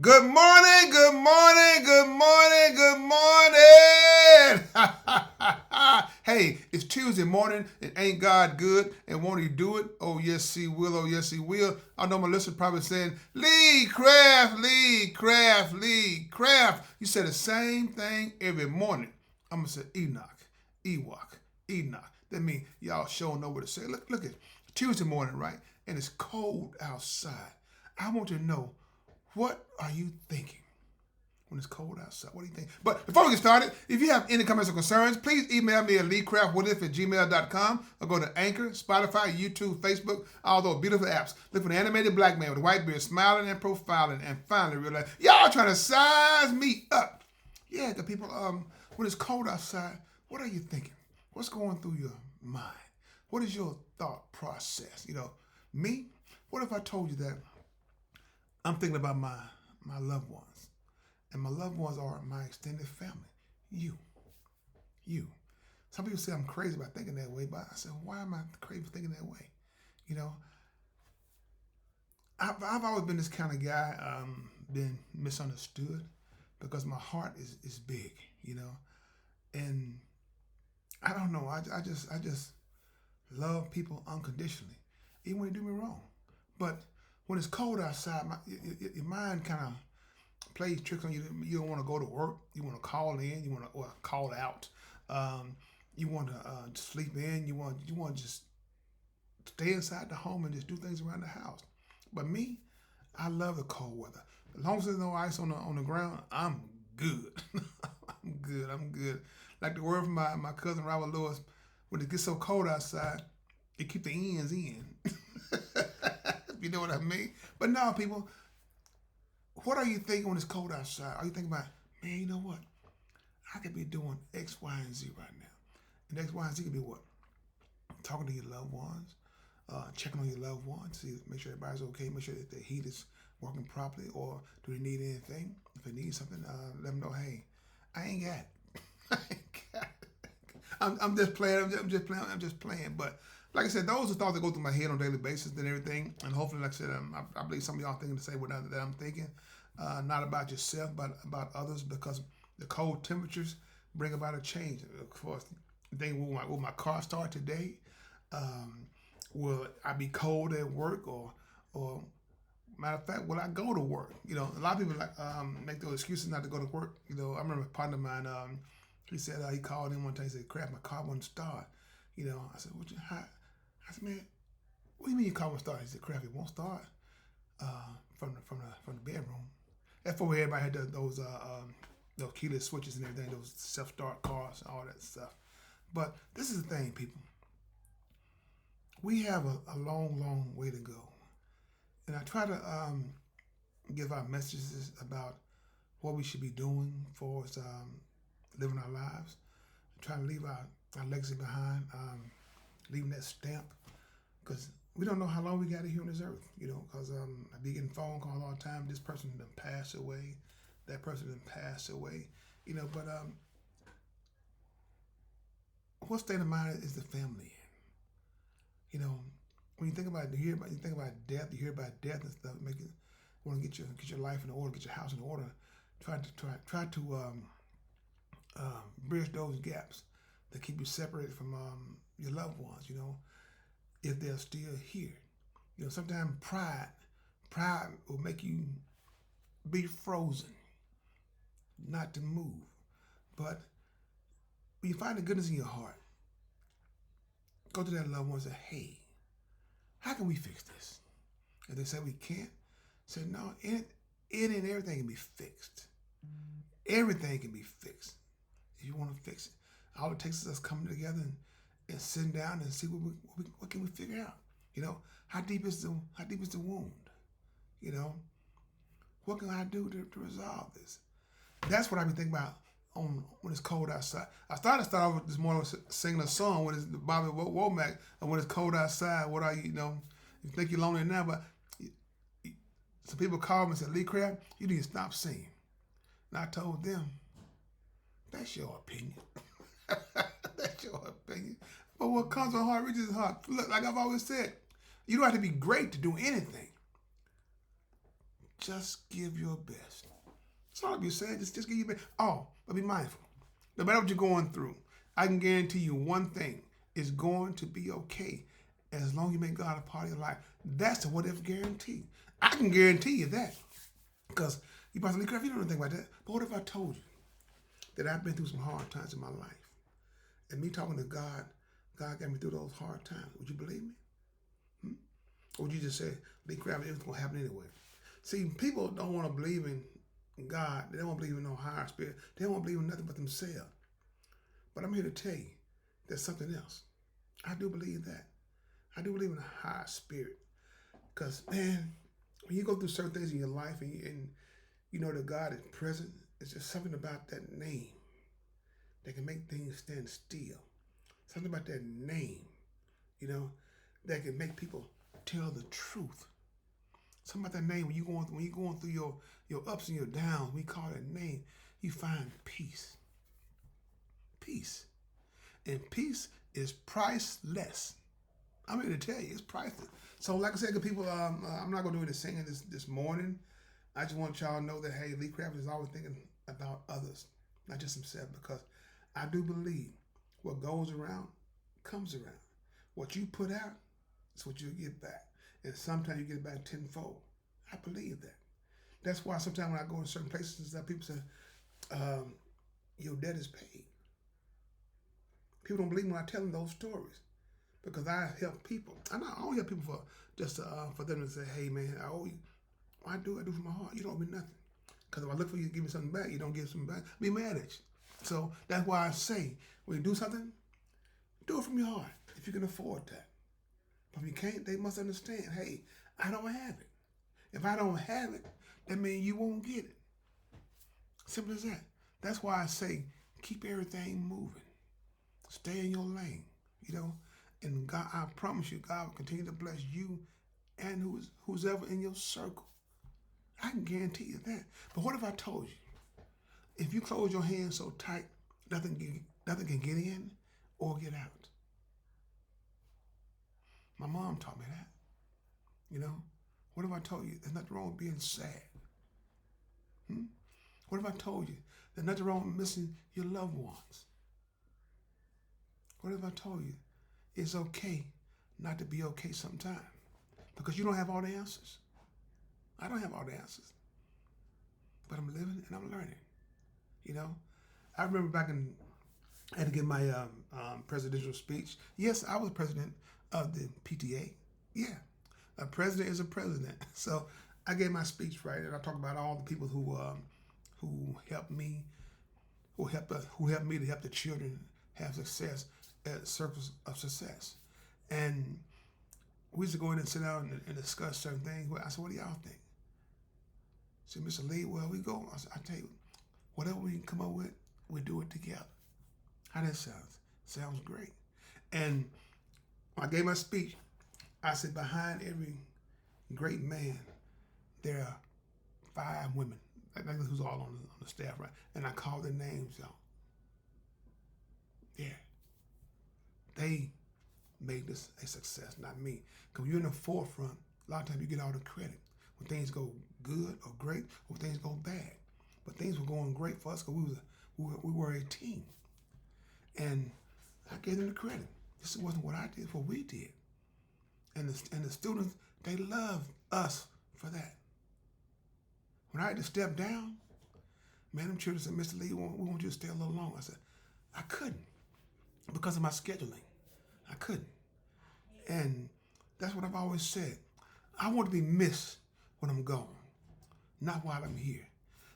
Good morning, good morning, good morning, good morning. Hey, it's Tuesday morning and ain't God good and won't he do it? Oh, yes, he will. Oh, yes, he will. I know my listener probably saying, Lee Craft, Lee Craft, Lee Craft. You say the same thing every morning. I'm going to say Enoch, Ewok, Enoch. That means y'all sure know what to say. Look at Tuesday morning, right? And it's cold outside. I want to know, what are you thinking when it's cold outside? What do you think? But before we get started, if you have any comments or concerns, please email me at leecraftwhatif@gmail.com or go to Anchor, Spotify, YouTube, Facebook, all those beautiful apps. Look for the animated black man with a white beard smiling and profiling and finally realize y'all trying to size me up. Yeah, the people, when it's cold outside, what are you thinking? What's going through your mind? What is your thought process? Me, what if I told you that I'm thinking about my loved ones, and my loved ones are my extended family. You, you. Some people say I'm crazy about thinking that way, but I said, why am I crazy for thinking that way? You know, I've always been this kind of guy, been misunderstood because my heart is big, and I don't know. I just love people unconditionally, even when they do me wrong. But when it's cold outside, your mind kind of plays tricks on you. You don't want to go to work. You want to call in. You want to call out. You want to sleep in. You want to just stay inside the home and just do things around the house. But me, I love the cold weather. As long as there's no ice on the ground, I'm good. I'm good. I'm good. Like the word from my cousin Robert Lewis, when it gets so cold outside, it keep the ends in. You know what I mean? But now, people, what are you thinking when it's cold outside? Are you thinking about, man, you know what? I could be doing X, Y, and Z right now. And X, Y, and Z could be what? Talking to your loved ones, checking on your loved ones, see, make sure everybody's okay, make sure that the heat is working properly, or do they need anything? If they need something, let them know, hey, I ain't got it. I ain't got it. I'm just playing. I'm just playing. I'm just playing. But like I said, those are thoughts that go through my head on a daily basis and everything. And hopefully, like I said, I believe some of y'all thinking the same way that I'm thinking. Not about yourself, but about others, because the cold temperatures bring about a change. Of course, thing will my car start today? Um, will I be cold at work, or matter of fact, will I go to work? A lot of people make those excuses not to go to work. I remember a partner of mine. He said he called in one time. He said, "Crap, my car wouldn't start." I said, "What you?" I said, "Man, what do you mean your car won't start?" He said, "Crap, it won't start from the bedroom." That's before everybody had those keyless switches and everything, those self start cars, and all that stuff. But this is the thing, people. We have a long, long way to go, and I try to give our messages about what we should be doing for us living our lives, trying to leave our legacy behind, leaving that stamp, because we don't know how long we got here on this earth, because I be getting phone calls all the time. This person done passed away, that person done passed away, but what state of mind is the family in? When you think about death, you hear about death and stuff, make it want to get your life in order, get your house in order, try to bridge those gaps that keep you separated from your loved ones. If they're still here. Sometimes pride will make you be frozen, not to move. But when you find the goodness in your heart, go to that loved one and say, hey, how can we fix this? If they say we can't, say no, it and everything can be fixed. Everything can be fixed if you want to fix it. All it takes is us coming together and sitting down and see what can we figure out. How deep is the wound? What can I do to resolve this? That's what I've been thinking about when it's cold outside. I started to start off with this morning singing a song when it's Bobby Womack, and when it's cold outside, what are you, you think you're lonely now, but some people called me and said, Lee Craft, you need to stop singing. And I told them, that's your opinion. That's your opinion. But what comes from heart reaches heart. Look, like I've always said, you don't have to be great to do anything. Just give your best. That's all I'm saying. Just give your best. Oh, but be mindful. No matter what you're going through, I can guarantee you one thing: it's going to be okay as long as you make God a part of your life. That's the what if guarantee. I can guarantee you that. Because you probably you don't know anything about that. But what if I told you that I've been through some hard times in my life? And me talking to God, God got me through those hard times. Would you believe me? Or would you just say, Lee Crafton, everything's going to happen anyway? See, people don't want to believe in God. They don't want to believe in no higher spirit. They don't want to believe in nothing but themselves. But I'm here to tell you there's something else. I do believe that. I do believe in a higher spirit. Because, man, when you go through certain things in your life and you know that God is present, it's just something about that name that can make things stand still. Something about that name, that can make people tell the truth. Something about that name, when you're going through your ups and your downs, we call that name, you find peace. Peace. And peace is priceless. I'm here to tell you, it's priceless. So like I said, good people, I'm not going to do any singing this morning. I just want y'all to know that, hey, Lee Crafton is always thinking about others, not just himself, because I do believe what goes around comes around. What you put out is what you get back. And sometimes you get it back tenfold. I believe that. That's why sometimes when I go in certain places and stuff, people say, your debt is paid. People don't believe me when I tell them those stories. Because I help people. I don't help people for them to say, hey man, I owe you. I do from my heart. You don't owe me nothing. Because if I look for you to give me something back, you don't give something back, I'll be mad at you. So that's why I say, when you do something, do it from your heart, if you can afford that. But if you can't, they must understand, hey, I don't have it. If I don't have it, that means you won't get it. Simple as that. That's why I say, keep everything moving. Stay in your lane, And God, I promise you, God will continue to bless you and who's ever in your circle. I can guarantee you that. But what if I told you, if you close your hands so tight, nothing can get in or get out? My mom taught me that. What if I told you there's nothing wrong with being sad? What if I told you there's nothing wrong with missing your loved ones? What if I told you it's okay not to be okay sometimes? Because you don't have all the answers. I don't have all the answers. But I'm living and I'm learning. I remember I had to give my presidential speech. Yes, I was president of the PTA. Yeah, a president is a president. So I gave my speech, right, and I talked about all the people who helped me, who helped me to help the children have success at Circles of Success. And we used to go in and sit down and discuss certain things. I said, what do y'all think? I said, Mr. Lee, well, we go. I tell you, whatever we can come up with, we do it together. How that sounds? Sounds great. And when I gave my speech, I said, behind every great man, there are 5 women. That's who's all on the staff, right? And I called their names out. Yeah. They made this a success, not me. Because when you're in the forefront, a lot of times you get all the credit. When things go good or great, or when things go bad. But things were going great for us because we were a team. And I gave them the credit. This wasn't what I did, what we did. And the students, they loved us for that. When I had to step down, man, them children said, Mr. Lee, we want you to stay a little longer. I said, I couldn't because of my scheduling. I couldn't. And that's what I've always said. I want to be missed when I'm gone, not while I'm here.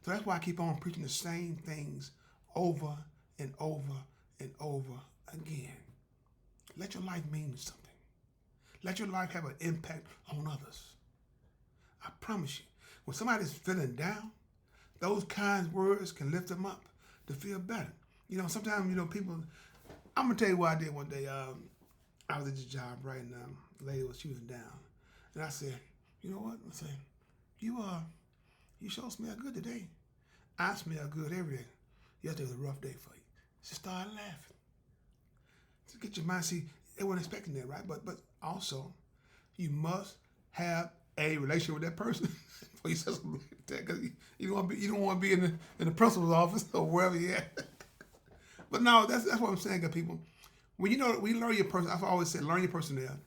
So that's why I keep on preaching the same things over and over and over again. Let your life mean something. Let your life have an impact on others. I promise you, when somebody's feeling down, those kind words can lift them up to feel better. Sometimes, people, I'm going to tell you what I did one day. I was at this job, right, and the lady she was down. And I said, you know what? I said, you sure smell good today. I smell good every day. Yesterday was a rough day for you. She started laughing. To get your mind, see, they weren't expecting that, right? But also, you must have a relationship with that person before you say something like that, because you don't want to be in the principal's office or wherever you at. But no, that's what I'm saying, good people. When you learn your person, I've always said learn your personnel.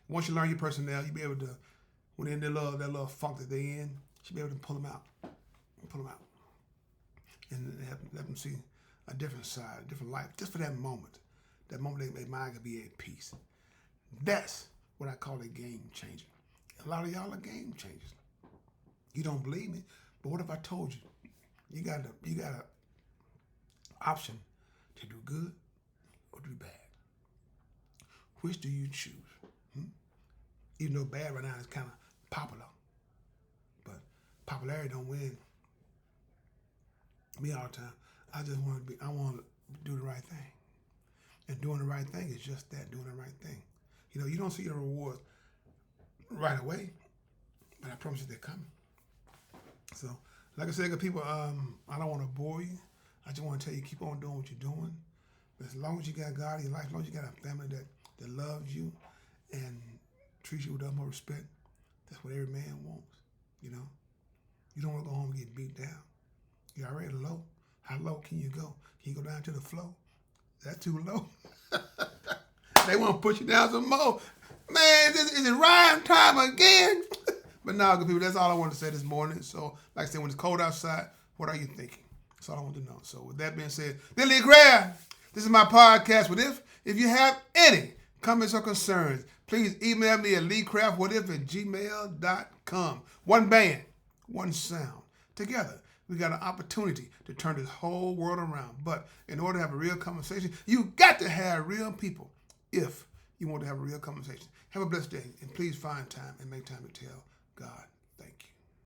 Once you learn your personnel, you'll be able to, when they're in that little funk that they're in, you'll be able to pull them out, and let them see a different side, a different life, just for that moment. That moment their mind can be at peace. That's what I call a game changer. A lot of y'all are game changers. You don't believe me, but what if I told you? You got an option to do good or do bad. Which do you choose? Even though bad right now is kind of popular, but popularity don't win me all the time. I want to do the right thing. And doing the right thing is just that, doing the right thing. You don't see your rewards right away, but I promise you they're coming. So, like I said, good people, I don't want to bore you. I just want to tell you, keep on doing what you're doing. But as long as you got God in your life, as long as you got a family that loves you and treats you with utmost respect, that's what every man wants. You don't want to go home and get beat down. You're already low. How low can you go? Can you go down to the floor? That's too low. They want to push you down some more. Man, is it rhyme time again? But now, good people, that's all I wanted to say this morning. So, like I said, when it's cold outside, what are you thinking? That's all I want to know. So, with that being said, then Lee Craft, this is my podcast. If you have any comments or concerns, please email me at leecraftwhatif@gmail.com. One band, one sound. Together, we got an opportunity to turn this whole world around. But in order to have a real conversation, you got to have real people if you want to have a real conversation. Have a blessed day, and please find time and make time to tell God